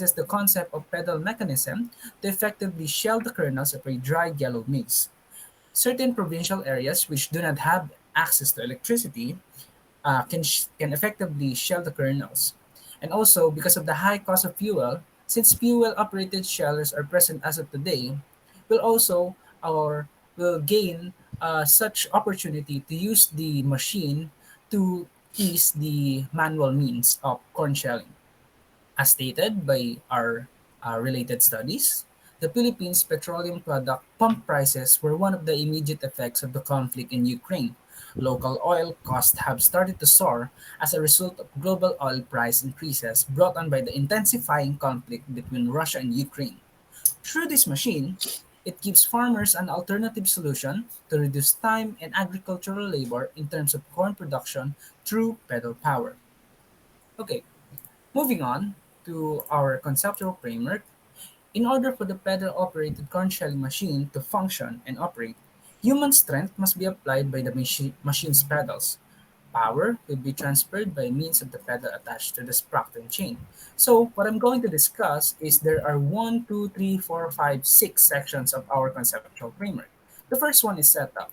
uses the concept of pedal mechanism to effectively shell the kernels of a dry yellow maize. Certain provincial areas which do not have access to electricity can effectively shell the kernels. And also, because of the high cost of fuel, since fuel-operated shellers are present as of today, will also or will gain such opportunity to use the machine to ease the manual means of corn shelling. As stated by our related studies, the Philippines' petroleum product pump prices were one of the immediate effects of the conflict in Ukraine. Local oil costs have started to soar as a result of global oil price increases brought on by the intensifying conflict between Russia and Ukraine. Through this machine, it gives farmers an alternative solution to reduce time and agricultural labor in terms of corn production through pedal power. Okay, moving on to our conceptual framework, in order for the pedal-operated corn shelling machine to function and operate, human strength must be applied by the machine's pedals. Power will be transferred by means of the pedal attached to the sprocket chain. So what I'm going to discuss is there are 1, 2, 3, 4, 5, 6 sections of our conceptual framework. The first one is setup.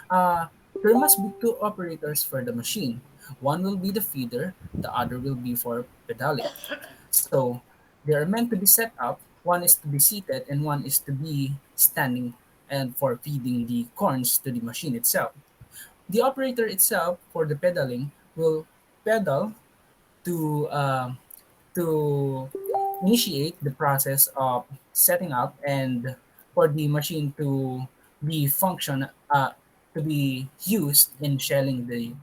Uh, there must be two operators for the machine. One will be the feeder, the other will be for pedaling. So they are meant to be set up. One is to be seated and one is to be standing and for feeding the corns to the machine itself. The operator itself for the pedaling will pedal to to initiate the process of setting up and for the machine to be function to be used in shelling the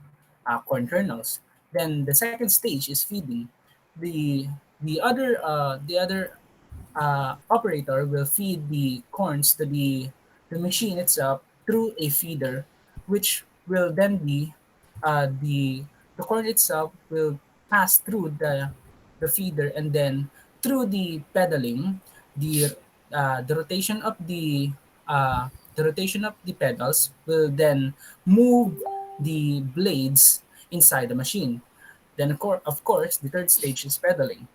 corn kernels. Then the second stage is feeding. The the other operator will feed the corns to the machine itself through a feeder, which will then be the corn itself will pass through the feeder and then through the pedaling, the the rotation of the rotation of the pedals will then move the blades inside the machine. Then, of course, the third stage is pedaling.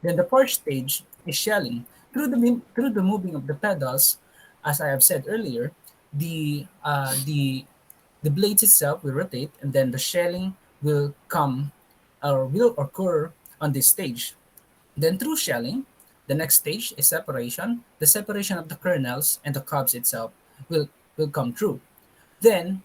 Then the fourth stage is shelling. Through the moving of the pedals, as I have said earlier, the uh, the the blades itself will rotate, and then the shelling will come or will occur on this stage. Then through shelling, the next stage is separation. The separation of the kernels and the cobs itself will come through. Then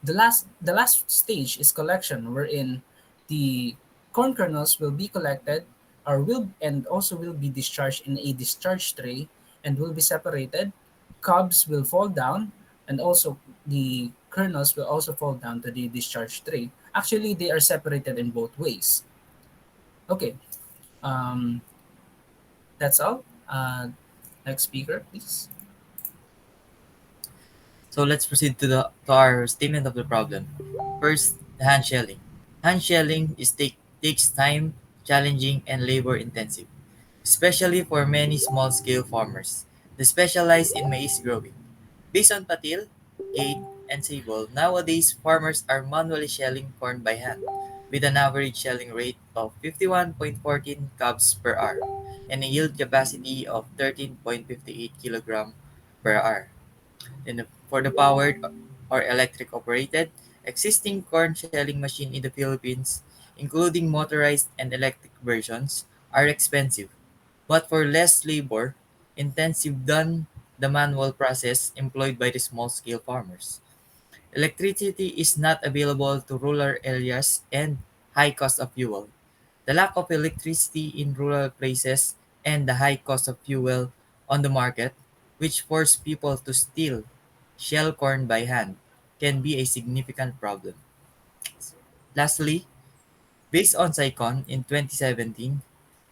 the last stage is collection, wherein the corn kernels will be collected or will and also will be discharged in a discharge tray and will be separated. Cobs will fall down and also the kernels will also fall down to the discharge tray. Actually, they are separated in both ways. Okay, um, that's all. Next speaker, please. So let's proceed to our statement of the problem. First, the hand shelling. Hand shelling takes time, challenging, and labor intensive, especially for many small scale farmers that specialize in maize growing. Based on Patil, Gate, and Sable, nowadays farmers are manually shelling corn by hand with an average shelling rate of 51.14 cubs per hour and a yield capacity of 13.58 kilogram per hour. For the powered or electric operated, existing corn shelling machine in the Philippines, including motorized and electric versions, are expensive. But for less labor intensive than the manual process employed by the small scale farmers. Electricity is not available to rural areas and high cost of fuel. The lack of electricity in rural places and the high cost of fuel on the market, which force people to still shell corn by hand, can be a significant problem. Lastly, based on SciCon in 2017,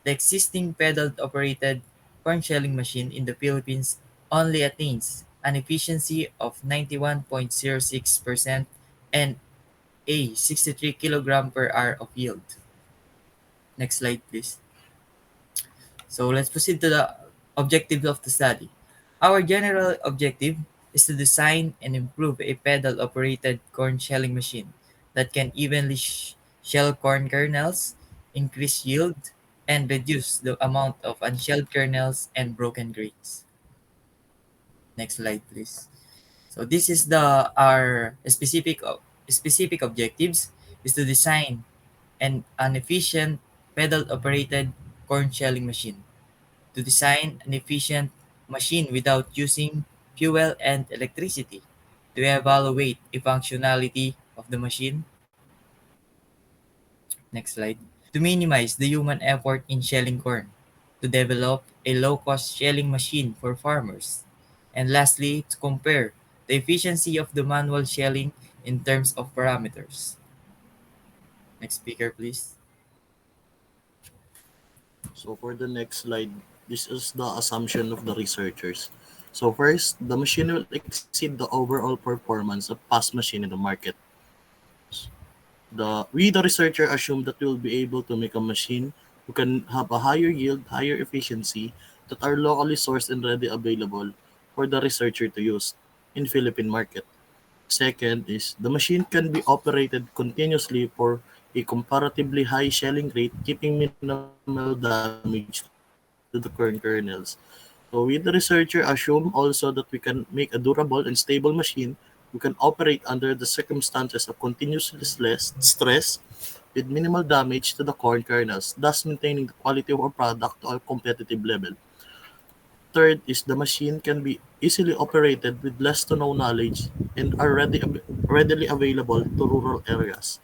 the existing pedal-operated corn shelling machine in the Philippines only attains an efficiency of 91.06% and a 63 kilogram per hour of yield. Next slide, please. So let's proceed to the objectives of the study. Our general objective is to design and improve a pedal-operated corn shelling machine that can evenly shell corn kernels, increase yield, and reduce the amount of unshelled kernels and broken grains. Next slide, please. So this is the our specific objectives is to design an efficient pedal-operated corn shelling machine. To design an efficient machine without using fuel and electricity. To evaluate the functionality of the machine. Next slide. To minimize the human effort in shelling corn. To develop a low-cost shelling machine for farmers. And lastly, to compare the efficiency of the manual shelling in terms of parameters. Next speaker, please. So for the next slide, this is the assumption of the researchers. So first, the machine will exceed the overall performance of past machine in the market. The researcher assume that we'll be able to make a machine who can have a higher yield, higher efficiency that are locally sourced and ready available for the researcher to use in Philippine market. Second is the machine can be operated continuously for a comparatively high shelling rate, keeping minimal damage to the corn kernels. So we, the researcher, assume also that we can make a durable and stable machine who can operate under the circumstances of continuous stress with minimal damage to the corn kernels, thus maintaining the quality of our product to a competitive level. Third is the machine can be easily operated with less to no knowledge and are readily available to rural areas.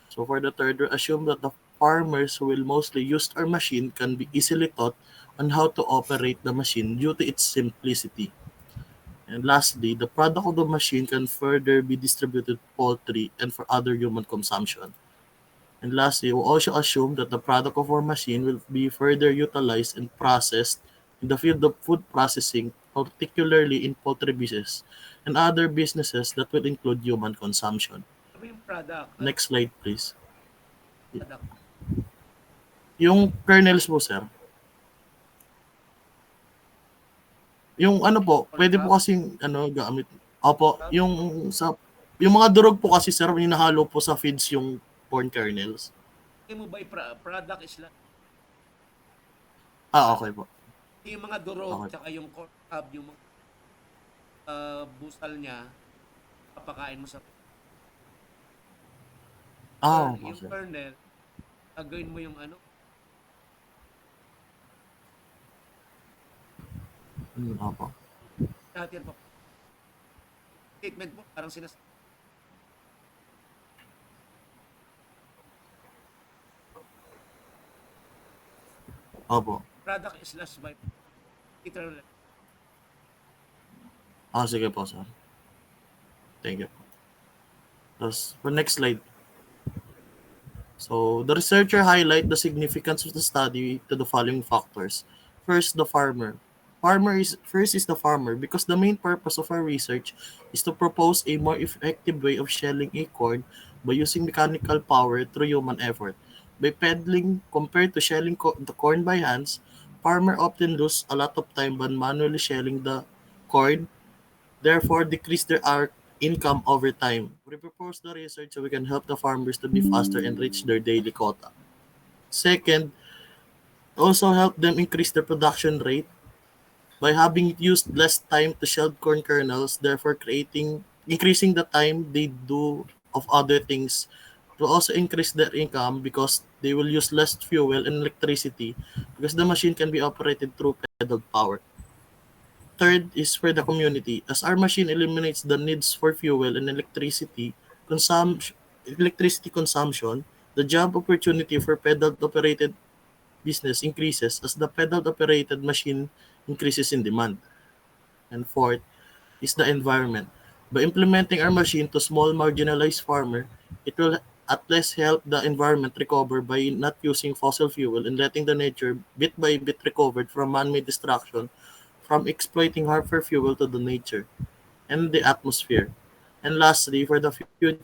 So for the third, we assume that the farmers who will mostly use our machine can be easily taught on how to operate the machine due to its simplicity. And lastly, the product of the machine can further be distributed to poultry and for other human consumption. And lastly, we also assume that the product of our machine will be further utilized and processed in the field of food processing, particularly in poultry business and other businesses that will include human consumption. Ano yung product? Ano Next slide, please. product? Yung kernels po, sir. Yung ano po, Corn pwede po cob? kasing ano gamit. Opo, Cob? yung mga durog po kasi sir, hinahalo po sa feeds yung corn kernels. Tingin mo ba yung product is lang Ah, ah, okay po. yung mga durog Okay po. tsaka yung corn cob, yung mga busal niya, papakain mo sa Ah, opo, yung sir. kernel, gagawin mo yung ano, Opo. natin pa statement mo parang sinasabi Opo. product is last by literal. Ah, sige po, sir. Thank you. Tapos, for next slide. So, the researcher highlight the significance of the study to the following factors. First, the farmer. First is the farmer because the main purpose of our research is to propose a more effective way of shelling a corn by using mechanical power through human effort. By peddling compared to shelling the corn by hands, farmer often lose a lot of time when manually shelling the corn, therefore decrease their income over time. We propose the research so we can help the farmers to be faster and reach their daily quota. Second, also help them increase their production rate by having used less time to shell corn kernels, therefore creating increasing the time they do of other things to also increase their income because they will use less fuel and electricity because the machine can be operated through pedal power. Third is for the community. As our machine eliminates the needs for fuel and electricity consumption, the job opportunity for pedal-operated business increases as the pedal-operated machine increases in demand. And fourth is the environment. By implementing our machine to small marginalized farmer, it will at least help the environment recover by not using fossil fuel and letting the nature bit by bit recovered from man-made destruction from exploiting harmful fuel to the nature and the atmosphere. And lastly, for the future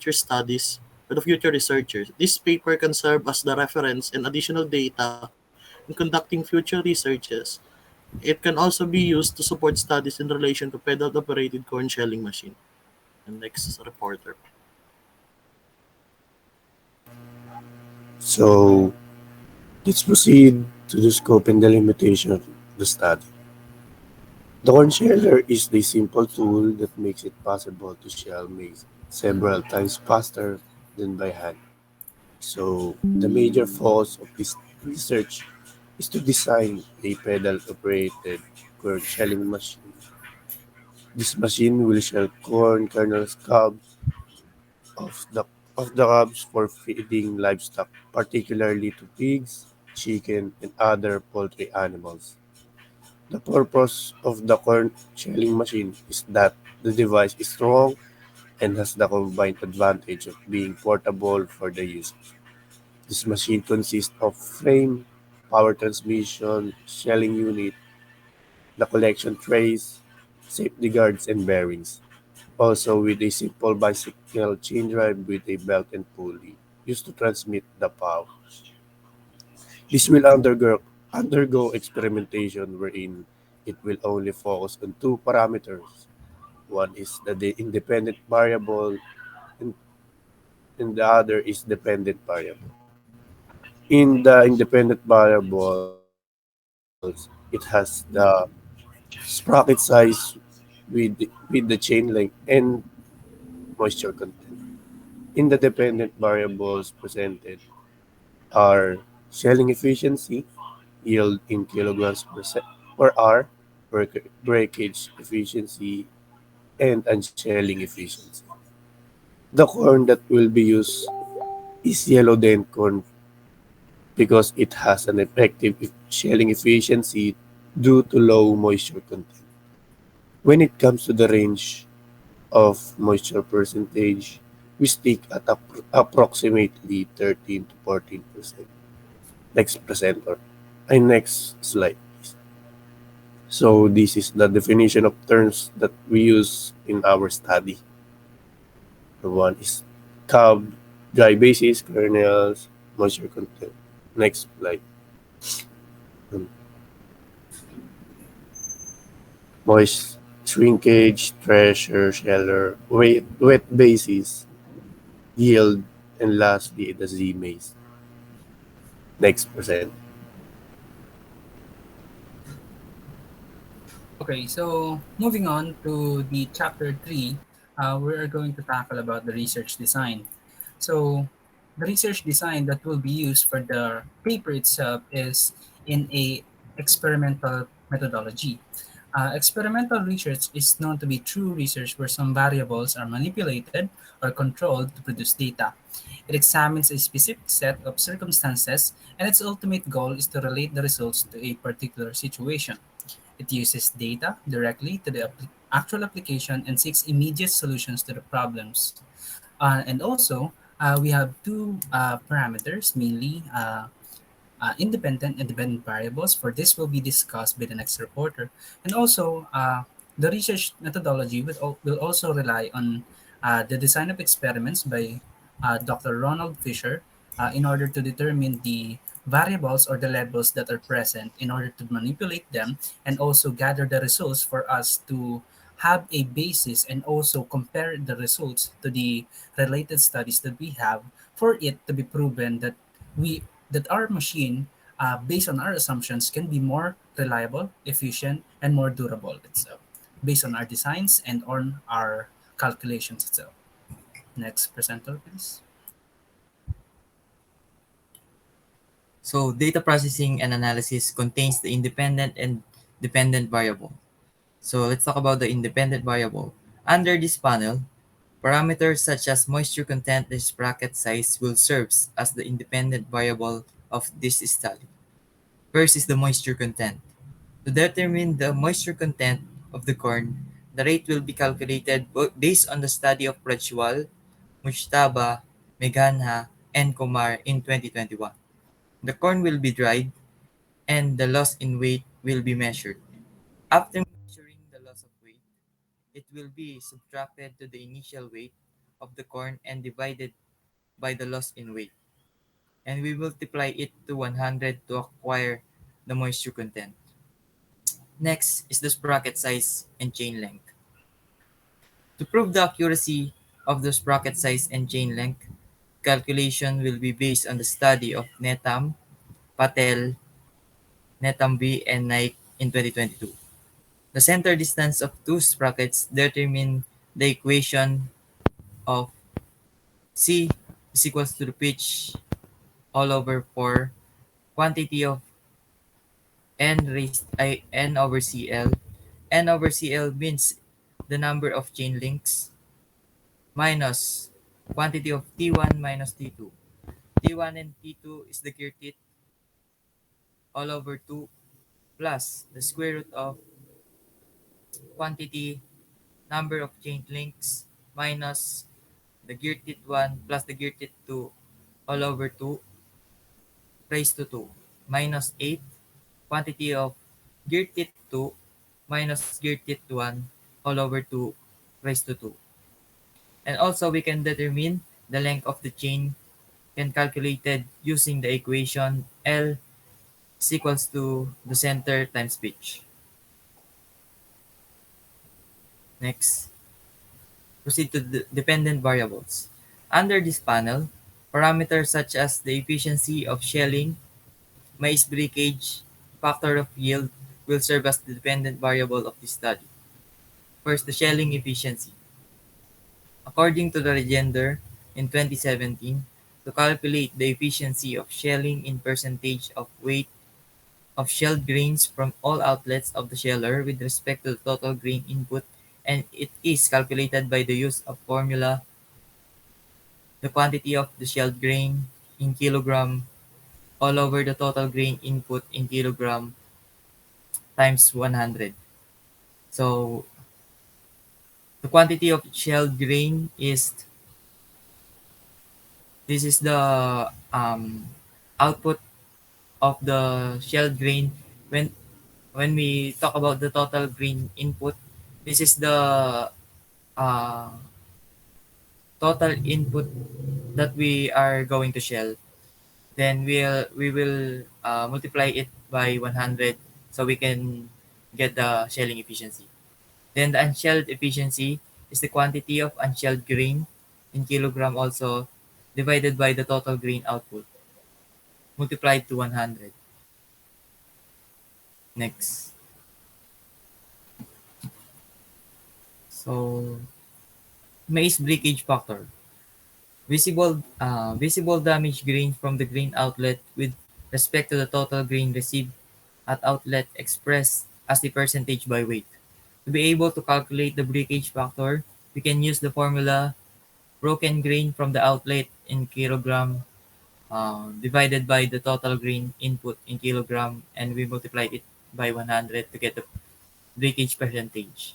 researchers, this paper can serve as the reference and additional data in conducting future researches. It can also be used to support studies in relation to pedal-operated corn shelling machine. And next reporter. So let's proceed To the scope and delimitation of the study. The corn sheller is the simple tool that makes it possible to shell maize several times faster than by hand. So, the major focus of this research is to design a pedal operated corn shelling machine. This machine will shell corn kernels of the of the cobs for feeding livestock, particularly to pigs, chicken, and other poultry animals. The purpose of the corn shelling machine is that the device is strong and has the combined advantage of being portable for the user. This machine consists of frame, power transmission, shelling unit, the collection trays, safety guards, and bearings. Also with a simple bicycle chain drive with a belt and pulley used to transmit the power. This will undergo experimentation wherein it will only focus on two parameters. One is the independent variable and, and the other is dependent variable. In the independent variables, it has the sprocket size with the chain length and moisture content. In the dependent variables presented are shelling efficiency, yield in kilograms per hour, breakage efficiency, and unshelling efficiency. The corn that will be used is yellow dent corn because it has an effective shelling efficiency due to low moisture content. When it comes to the range of moisture percentage, we stick at approximately 13 to 14%. Next presenter. Next slide, please. So this is the definition of terms that we use in our study. The one is cob, dry basis, kernels, moisture content. Next slide. Um, Moist shrinkage, pressure, sheller, wet basis, yield, and lastly the Z maze. Next percent. Okay, so moving on to the chapter 3, we're going to tackle about the research design. So the research design that will be used for the paper itself is in a experimental methodology. Experimental research is known to be true research where some variables are manipulated or controlled to produce data. It examines a specific set of circumstances, and its ultimate goal is to relate the results to a particular situation. It uses data directly to the actual application and seeks immediate solutions to the problems. And also, we have two parameters, mainly independent and dependent variables. For this will be discussed by the next reporter. And also, the research methodology will also rely on the design of experiments by Dr. Ronald Fisher in order to determine the variables or the levels that are present in order to manipulate them and also gather the results for us to have a basis and also compare the results to the related studies that we have for it to be proven we that our machine, based on our assumptions, can be more reliable, efficient, and more durable itself, based on our designs and on our calculations itself. Next presenter, please. So data processing and analysis contains the independent and dependent variable. So let's talk about the independent variable. Under this panel, parameters such as moisture content and sprocket size will serve as the independent variable of this study. First is the moisture content. To determine the moisture content of the corn, the rate will be calculated based on the study of Prajwal, Mujtaba, Meghanha, and Kumar in 2021. The corn will be dried and the loss in weight will be measured. After measuring the loss of weight, it will be subtracted to the initial weight of the corn and divided by the loss in weight. And we multiply it to 100 to acquire the moisture content. Next is the sprocket size and chain length. To prove the accuracy of the sprocket size and chain length, calculation will be based on the study of Netam, Patel, Netambi, and Naik in 2022. The center distance of two sprockets determine the equation of C is equals to the pitch all over 4 quantity of n over CL. N over CL means the number of chain links minus quantity of T1 minus T2. T1 and T2 is the gear teeth all over 2 plus the square root of quantity number of chain links minus the gear teeth 1 plus the gear teeth 2 all over 2 raised to 2 minus 8 quantity of gear teeth 2 minus gear teeth 1 all over 2 raised to 2. And also we can determine the length of the chain can calculated using the equation L is equals to the center times pitch. Next, proceed to the dependent variables. Under this panel, parameters such as the efficiency of shelling, maze breakage, factor of yield will serve as the dependent variable of this study. First, the shelling efficiency. According to the Regender in 2017, to calculate the efficiency of shelling in percentage of weight of shelled grains from all outlets of the sheller with respect to the total grain input, and it is calculated by the use of formula the quantity of the shelled grain in kilogram all over the total grain input in kilogram times 100. So the quantity of shelled grain is this is the output of the shelled grain when we talk about the total grain input. This is the uh, total input that we are going to shell. Then we will multiply it by 100 so we can get the shelling efficiency. Then the unshelled efficiency is the quantity of unshelled grain in kilogram also divided by the total grain output multiplied to 100. Next. So maize breakage factor. Visible damage grain from the grain outlet with respect to the total grain received at outlet expressed as the percentage by weight. To be able to calculate the breakage factor, we can use the formula broken grain from the outlet in kilogram divided by the total grain input in kilogram, and we multiply it by 100 to get the breakage percentage.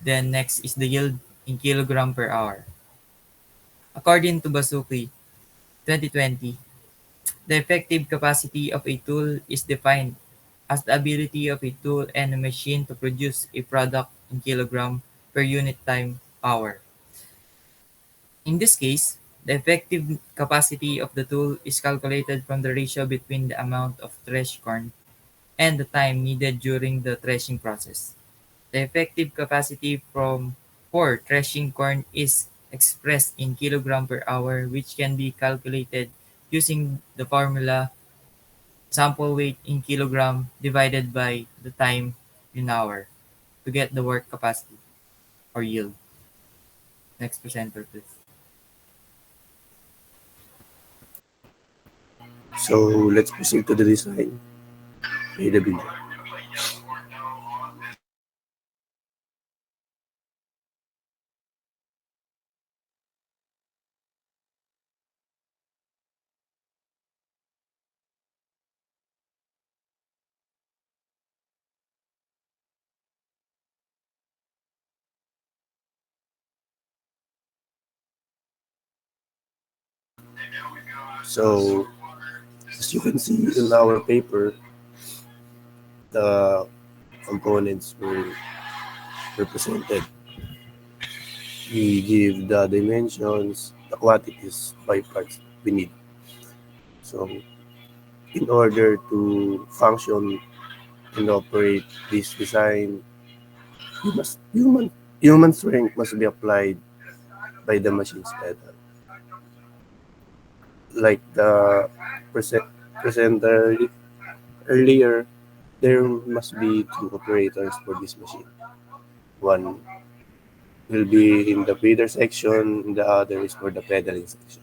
Then next is the yield in kilogram per hour. According to Basuki, 2020, the effective capacity of a tool is defined as the ability of a tool and a machine to produce a product in kilogram per unit time hour. In this case, the effective capacity of the tool is calculated from the ratio between the amount of threshed corn and the time needed during the threshing process. The effective capacity for threshing corn is expressed in kilogram per hour, which can be calculated using the formula sample weight in kilogram divided by the time in hour to get the work capacity or yield. Next presenter, please. So let's proceed to the design. Play the video. So as you can see in our paper, the components were represented. We give the dimensions, the quantities by parts we need. So in order to function and operate this design, you must human strength must be applied by the machine's pedal. Like the presenter Earlier, there must be two operators for this machine. One will be in the feeder section, the other is for the pedaling section.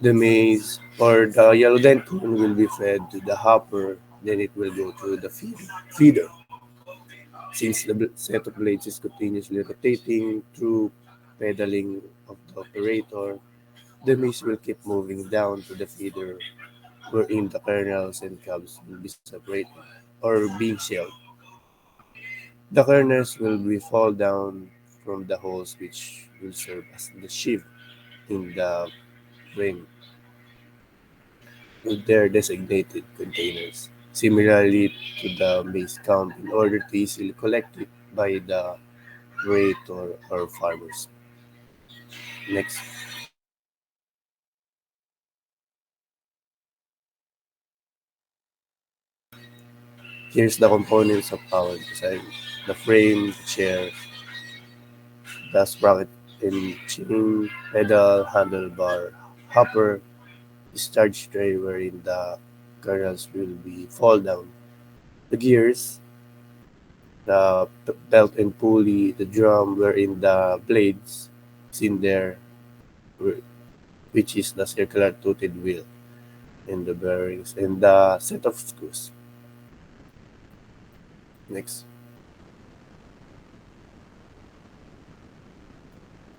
The maize or the yellow dent corn will be fed to the hopper, then it will go to the feeder. Since the set of blades is continuously rotating through pedaling of the operator, the maize will keep moving down to the feeder wherein the kernels and cobs will be separated or being shelled. The kernels will be fall down from the holes which will serve as the sheave in the frame with their designated containers. Similarly to the maize count in order to easily collect it by the operator or farmers. Next, here's the components of power design. The frame, the chair, the sprocket and chain, pedal, handlebar, hopper, discharge tray wherein the kernels will be fall down. The gears, the belt and pulley, the drum wherein the blades is in there, which is the circular toothed wheel, and the bearings, and the set of screws. Next.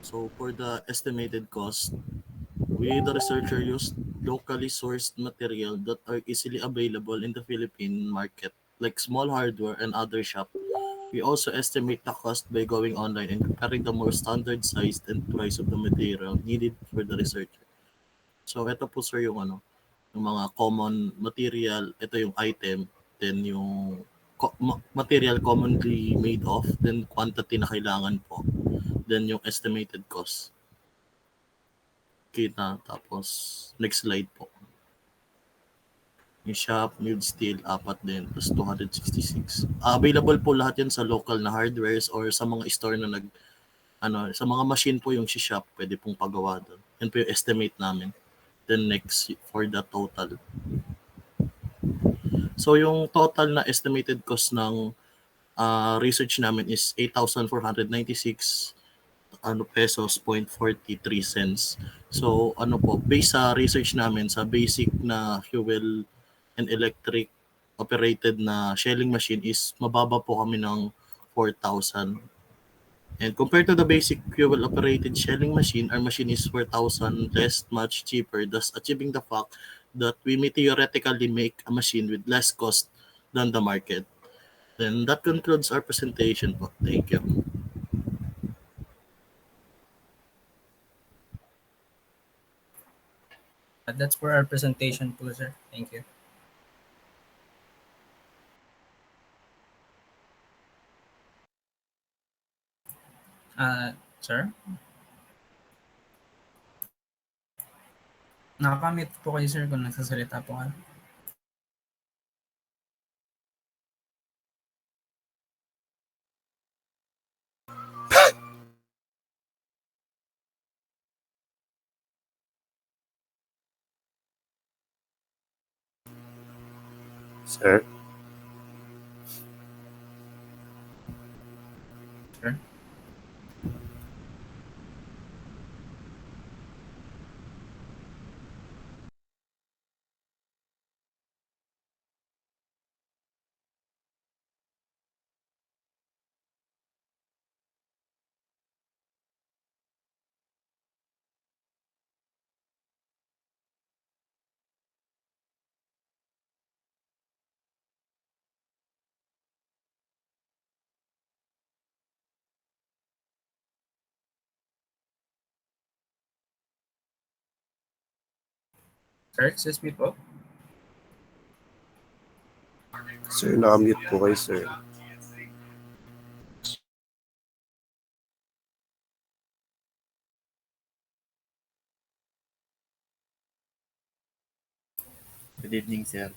So for the estimated cost, we the researcher used locally sourced material that are easily available in the Philippine market, like small hardware and other shop. We also estimate the cost by going online and comparing the more standard sized and price of the material needed for the research. So ito po sir yung yung mga common material, ito yung item, then yung material commonly made of, then quantity na kailangan po, then yung estimated cost. Kita, tapos next slide po. Yung shop, nude steel, apat din, plus 266. Available po lahat yan sa local na hardwares or sa mga store na sa mga machine po yung si shop, pwede pong pagawa doon. Yan po yung estimate namin. Then next, for the total. So yung total na estimated cost ng research namin is 8,496 pesos 0.43 cents. So po, based sa research namin sa basic na fuel and electric operated na shelling machine is mababa po kami ng 4,000. And compared to the basic fuel operated shelling machine, our machine is 4,000 less, much cheaper, thus achieving the fact that we may theoretically make a machine with less cost than the market. Then that concludes our presentation po. Thank you. That's for our presentation po, sir. Thank you. Sir? Nakamute po kayo, sir, kung nagsasalita po kayo. Sir, Sir? Sir, excuse me po. sir, nakamute po kayo, sir. Good evening, sir.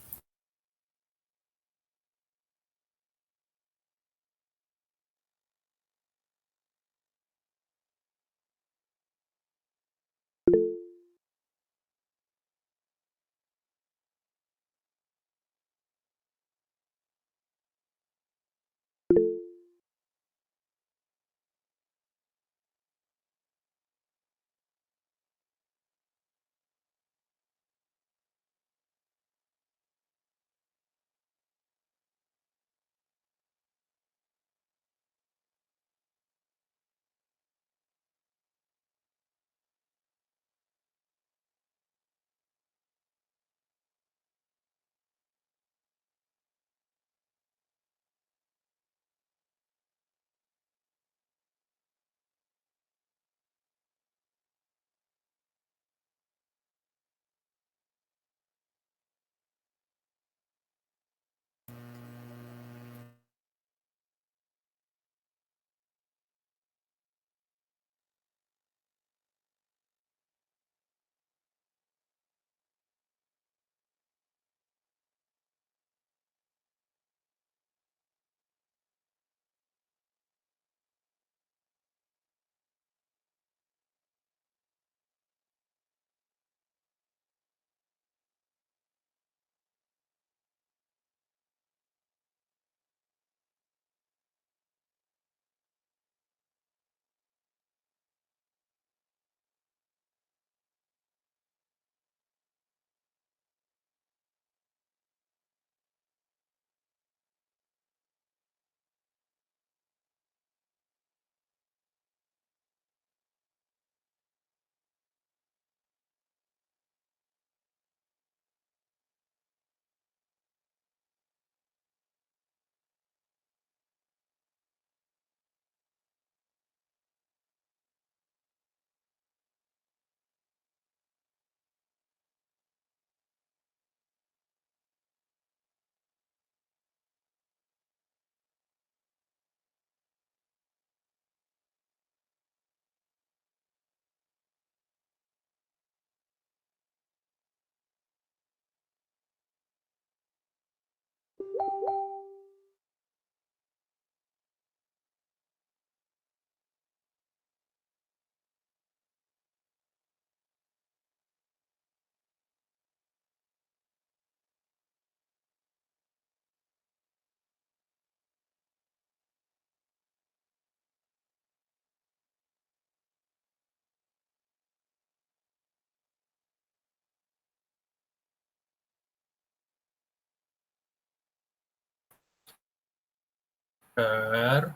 Sir,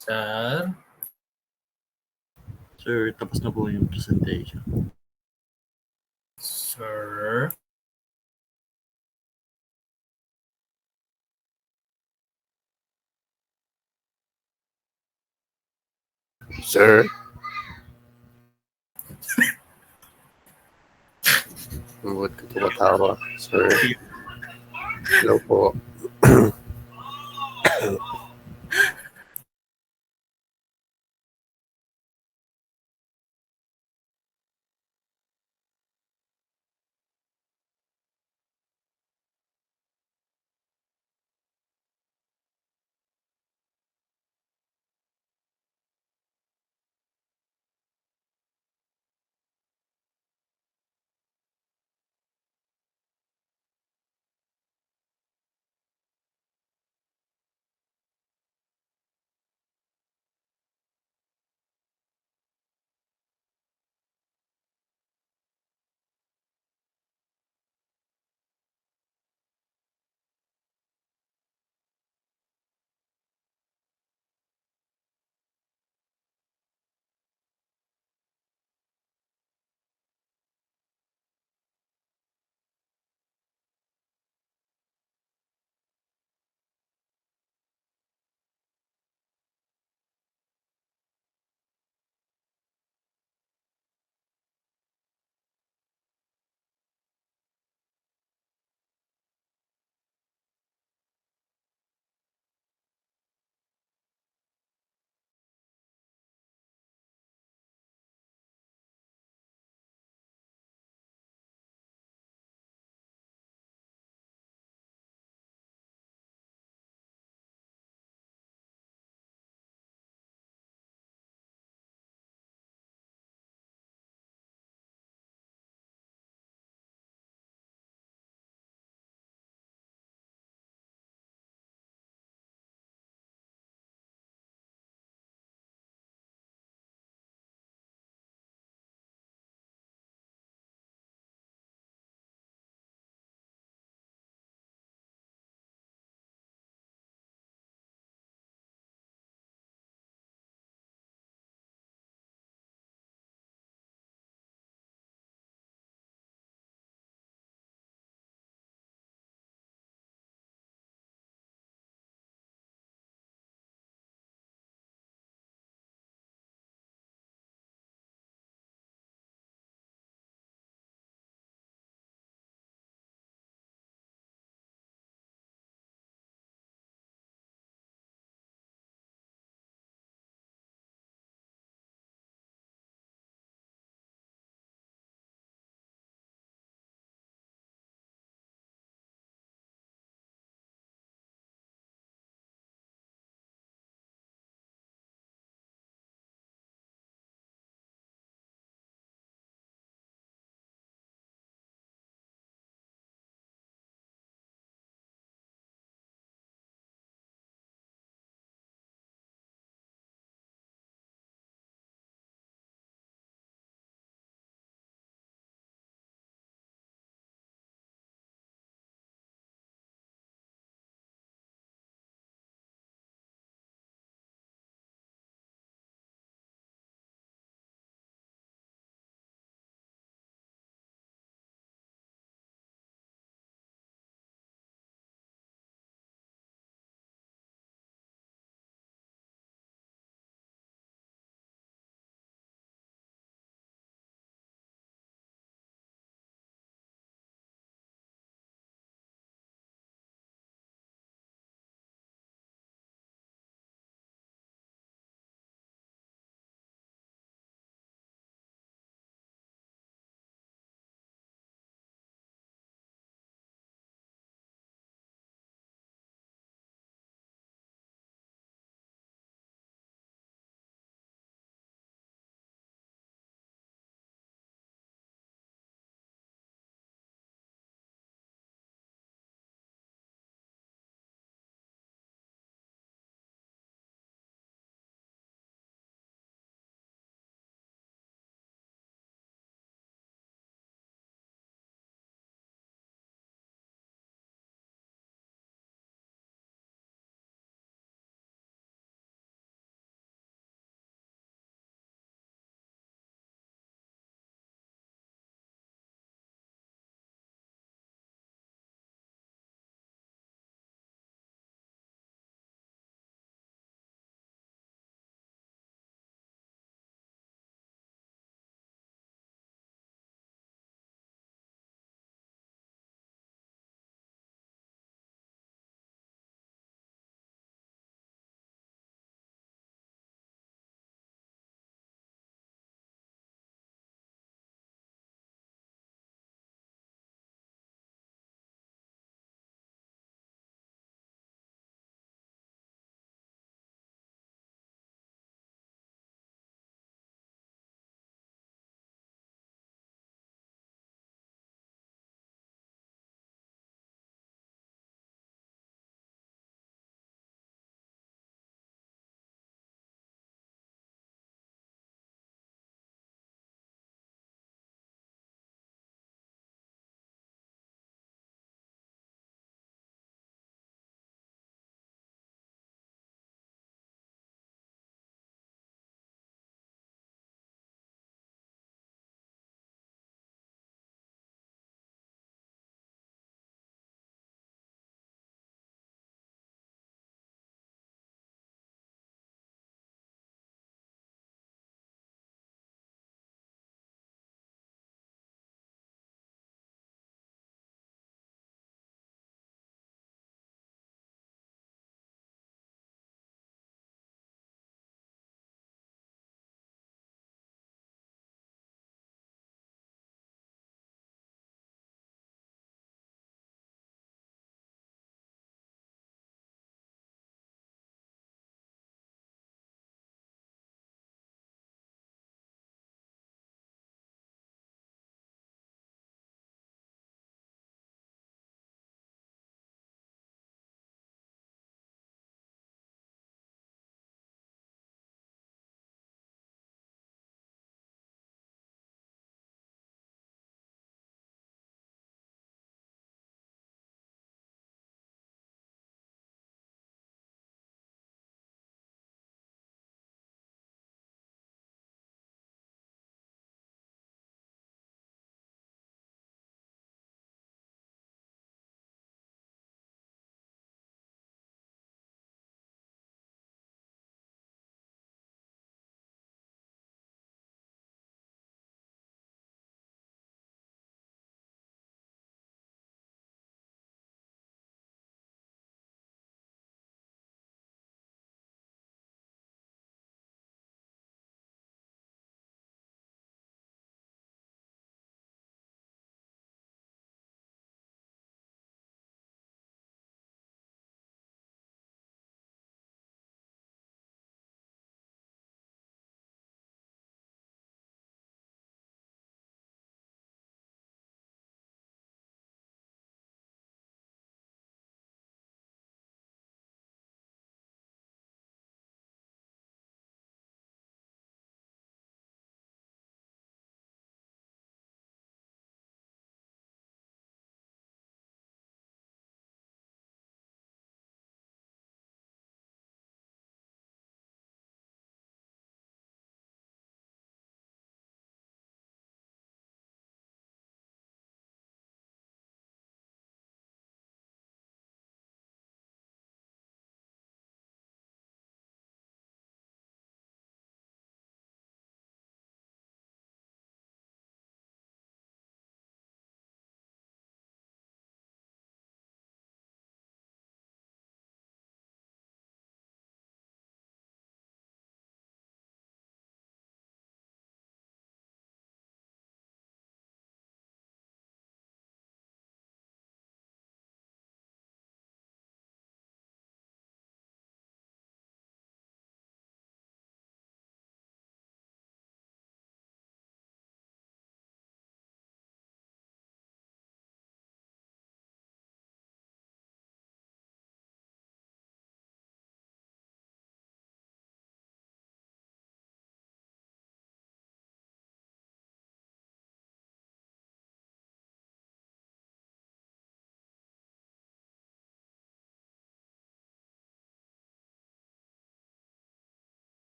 sir, Sir, tapos na po yung presentation. sir. Sir, huwag ka tumatawa. Sir, hello po.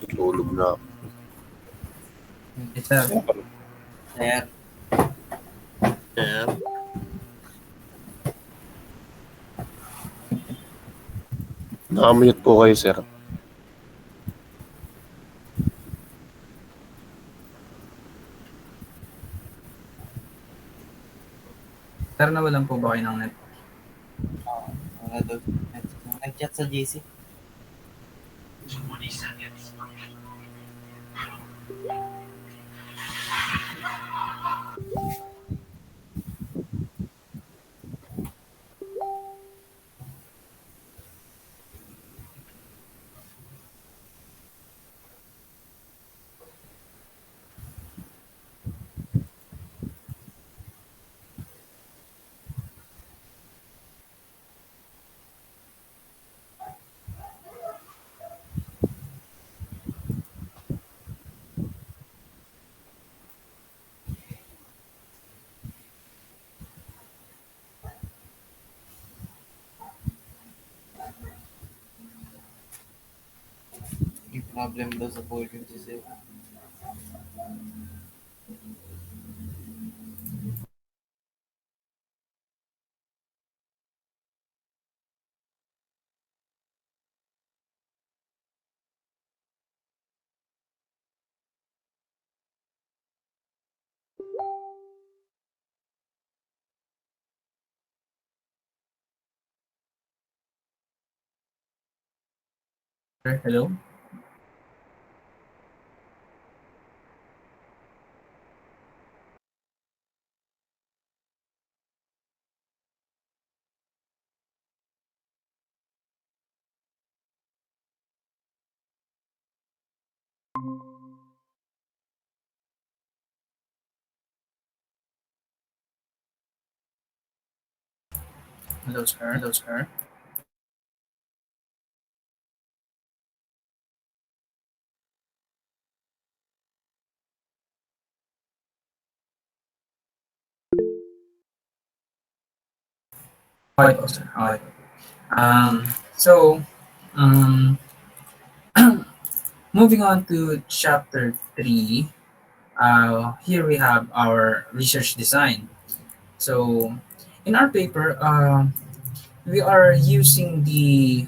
Tutulog na ako. Isa. Sir, Sir, Sir, nakamute po kayo, sir. Sir, nawalan po ba kayo ng net? wala daw. Nag-chat sa GC. May problem daw sa volume si Sir. Sir, hello? Hello, sir? Hello, sir? Okay po, sir. Okay. So, um, moving on to chapter 3, here we have our research design. So, in our paper, we are using the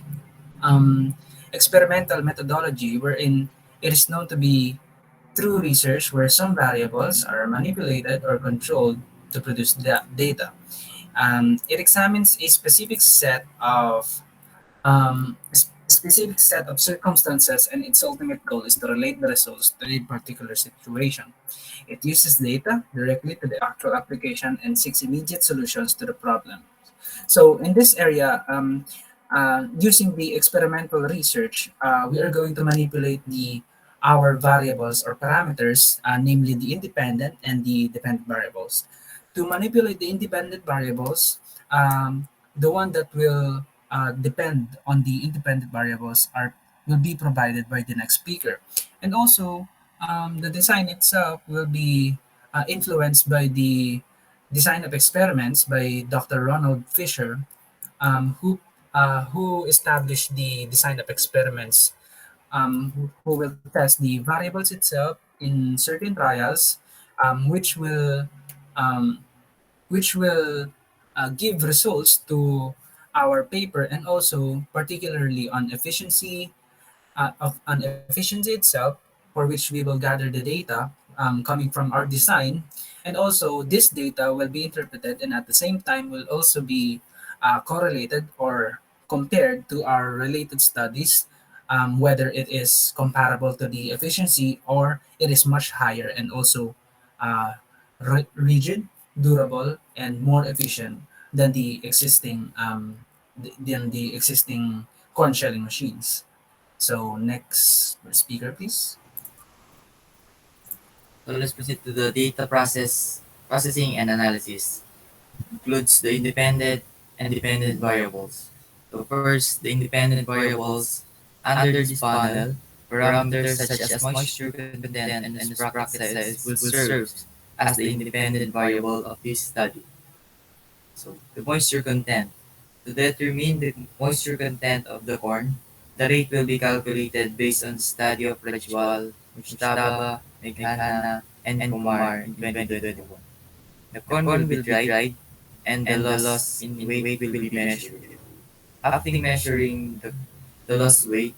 um, experimental methodology wherein it is known to be true research where some variables are manipulated or controlled to produce data. It examines a specific set of circumstances, and its ultimate goal is to relate the results to a particular situation. It uses data directly to the actual application and seeks immediate solutions to the problem. So in this area, using the experimental research, we are going to manipulate the our variables or parameters, namely the independent and the dependent variables. To manipulate the independent variables, the one that will depend on the independent variables are will be provided by the next speaker, and also the design itself will be influenced by the design of experiments by Dr. Ronald Fisher, who established the design of experiments, who will test the variables itself in certain trials, which will um, give results to our paper, and also particularly on efficiency, on efficiency itself, for which we will gather the data coming from our design. And also, this data will be interpreted and at the same time will also be correlated or compared to our related studies, whether it is comparable to the efficiency or it is much higher and also uh, rigid, durable, and more efficient than the existing corn shelling machines. So next speaker, please. So let's proceed to the processing and analysis. Includes the independent and dependent variables. So first, the independent variables. Under this panel, parameters such as moisture content and sprocket size will serve as the independent variable of this study. So the moisture content. To determine the moisture content of the corn, The rate will be calculated based on the study of Rajwal, Mujtaba, Meghana, and Kumar in 2021. The corn will be dried and the loss in weight will be measured. After measuring the lost weight,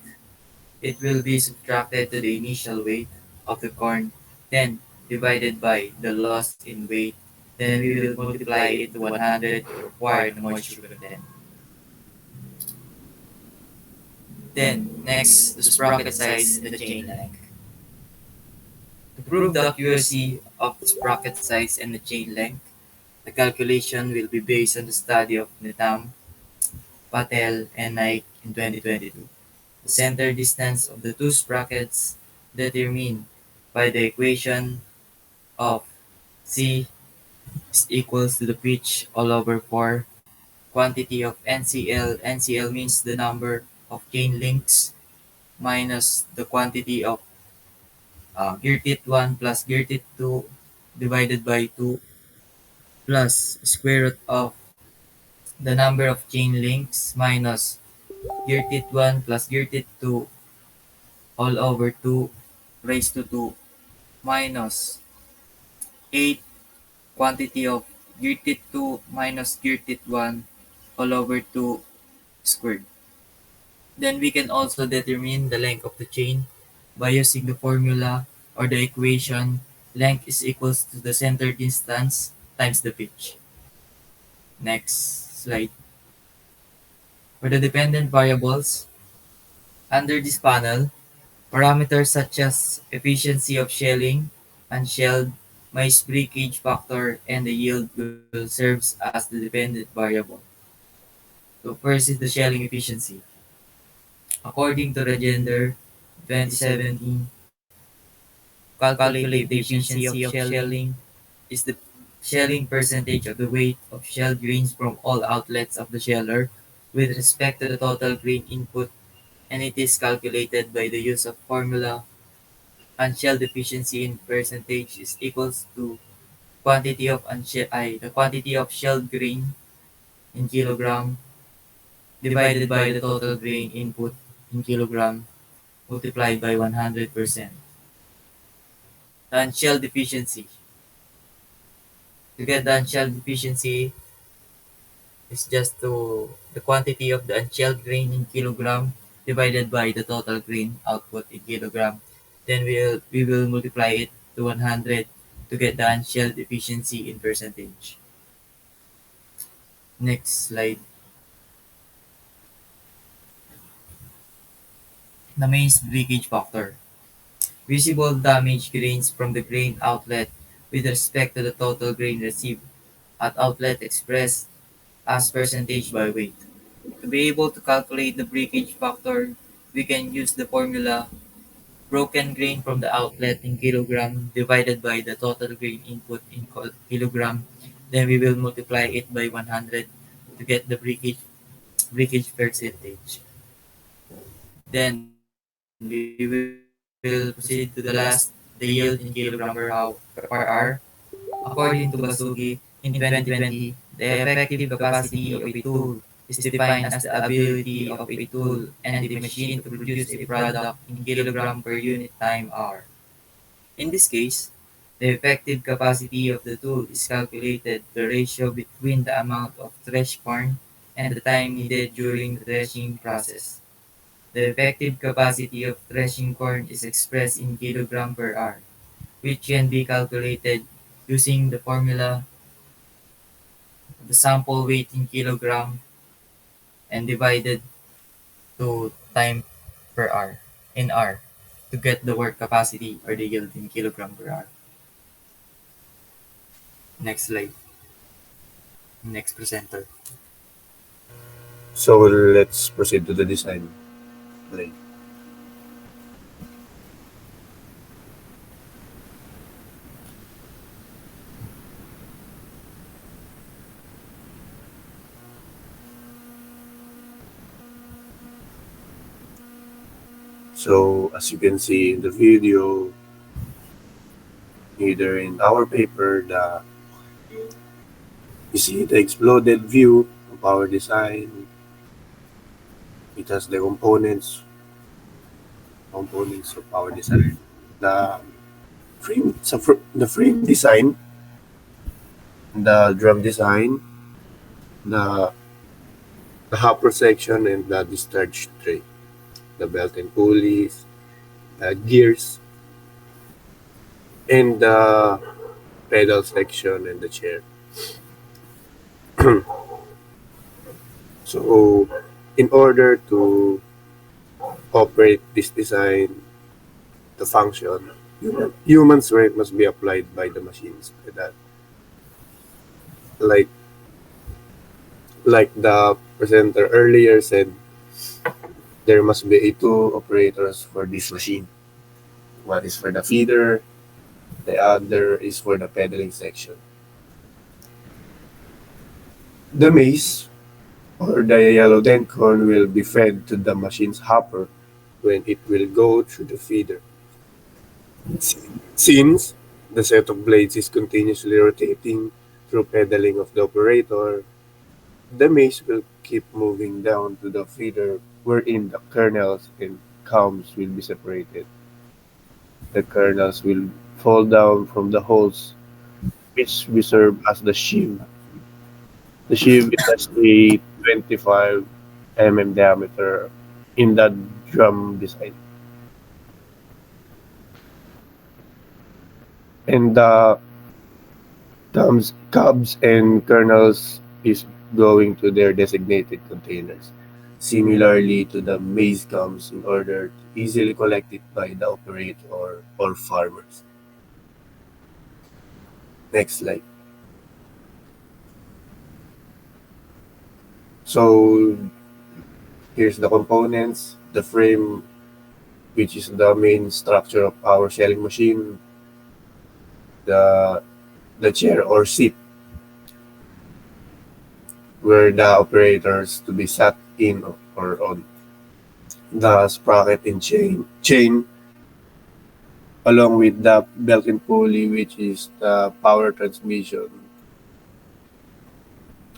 it will be subtracted to the initial weight of the corn, then divided by the loss in weight. Then we will multiply it to 100 to acquire the moisture content. Then, next, the sprocket size and the chain length. To prove the accuracy of the sprocket size and the chain length, the calculation will be based on the study of Netam, Patel, and Naik in 2022. The center distance of the two sprockets determined by the equation of C is equals to the pitch all over 4. Quantity of NCL. NCL means the number of chain links minus the quantity of gear tit 1 plus gear tit 2 divided by 2 plus square root of the number of chain links minus gear tit 1 plus gear tit 2 all over 2 raised to 2 minus 8 quantity of gear tit 2 minus gear tit 1 all over 2 squared. Then we can also determine the length of the chain by using the formula or the equation length is equals to the center distance times the pitch. Next slide. For the dependent variables, under this panel, parameters such as efficiency of shelling, unshelled, mais breakage factor, and the yield will serve as the dependent variable. So first is the shelling efficiency. According to Regender 2017, to calculate the efficiency of shelling is the shelling percentage of the weight of shelled grains from all outlets of the sheller with respect to the total grain input, and it is calculated by the use of formula. Unshelled efficiency in percentage is equals to the quantity of shelled grain in kilogram divided by the total grain input in kilogram multiplied by 100%. The unshelled efficiency. To get the unshelled efficiency is just to the quantity of the unshelled grain in kilogram divided by the total grain output in kilogram. Then we will multiply it to 100 to get the unshelled efficiency in percentage. Next slide. The maize breakage factor. Visible damage grains from the grain outlet with respect to the total grain received at outlet expressed as percentage by weight. To be able to calculate the breakage factor, we can use the formula broken grain from the outlet in kilogram divided by the total grain input in kilogram. Then we will multiply it by 100 to get the breakage percentage. Then we will proceed to the last, the yield in kilogram per hour. According to Basugi, in 2020, the effective capacity of a tool is defined as the ability of a tool and the machine to produce a product in kilogram per unit time hour. In this case, the effective capacity of the tool is calculated the ratio between the amount of threshed corn and the time needed during the threshing process. The effective capacity of threshing corn is expressed in kilogram per hour, which can be calculated using the formula the sample weight in kilogram and divided to time per hour in hour to get the work capacity or the yield in kilogram per hour. Next slide. Next presenter. So let's proceed to the design. Play. So as you can see in the video, either in our paper, you see the exploded view of our design. It has the components components of our design. The the frame design, the drum design, the the hopper section, and the discharge tray, the belt and pulleys, the gears, and the pedal section and the chair. So, in order to operate this design to function, human strength must be applied by the machines. That, like like the presenter earlier said, there must be two operators for this machine. One is for the feeder, the other is for the pedaling section. The maize or the yellow dent corn will be fed to the machine's hopper when it will go through the feeder. Since the set of blades is continuously rotating through pedaling of the operator, the maize will keep moving down to the feeder wherein the kernels and combs will be separated. The kernels will fall down from the holes which we serve as the sheave. The sheave is a 25 diameter in the drum design. And the cubs and kernels is going to their designated containers, similarly to the maize comes in order to easily collect it by the operator or farmers. Next slide. So here's the components, the frame, which is the main structure of our shelling machine, the the chair or seat where the operators to be sat in or on, the sprocket and chain along with the belt and pulley, which is the power transmission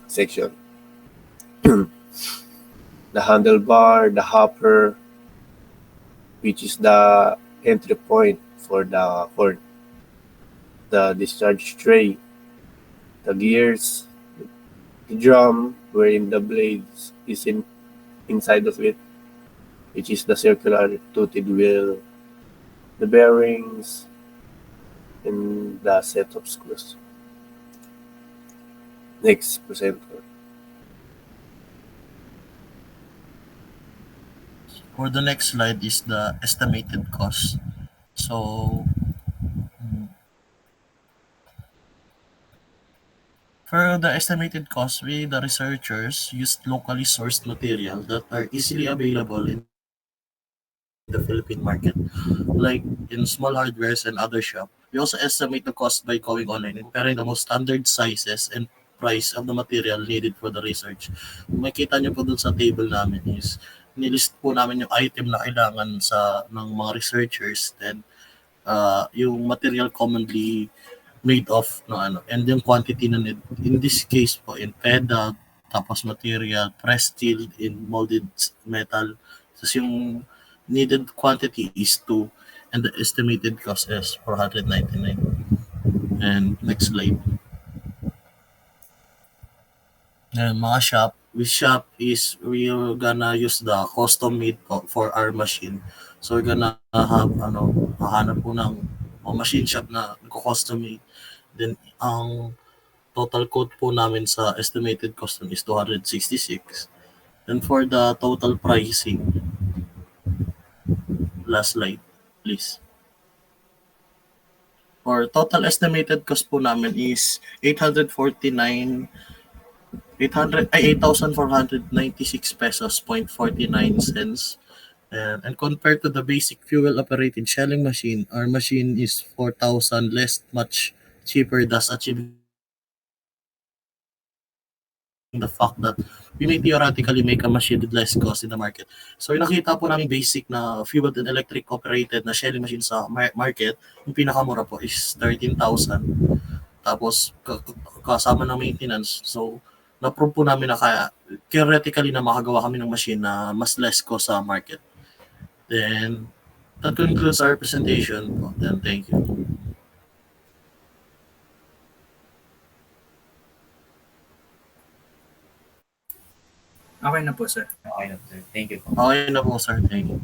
section, the handlebar, the hopper, which is the entry point for the horn, the discharge tray, the gears, the drum, wherein the blades is inside of it, which is the circular toothed wheel, the bearings, and the set of screws. Next presenter. For the next slide is the estimated cost. So for the estimated cost, we the researchers used locally sourced material that are easily available in the Philippine market, like in small hardwares and other shop. We also estimate the cost by going online and comparing the most standard sizes and price of the material needed for the research. Kung makita nyo po dun sa table namin is nilist po namin yung item na kailangan ng mga researchers, then yung material commonly made of no ano, and yung quantity na need. In this case po, in pedal, tapos material, pressed steel, in molded metal. Tapos yung needed quantity is 2 and the estimated cost is 499. And next slide. And mga shop, with shop is we're gonna use the custom made po for our machine. So we're gonna have hahanap po ng machine shop na nagko-custom made. Then ang total quote po namin sa estimated cost is 266. Then for the total pricing, last slide, please. For total estimated cost po namin is 8,496 pesos, 0.49 cents. And compared to the basic fuel-operated shelling machine, our machine is 4,000 less, much cheaper, thus achieving the fact that we may theoretically make a machine with less cost in the market. So yung nakita po namin basic na fueled and electric operated na shelling machine sa market, yung pinakamura po is 13,000. Tapos kasama ng maintenance. So na-prove po namin na kaya theoretically na makagawa kami ng machine na mas less cost sa market. Then That concludes our presentation po, and thank you. Okay na po, sir. Okay na, sir. Thank you po. Okay na po, sir. Thank you.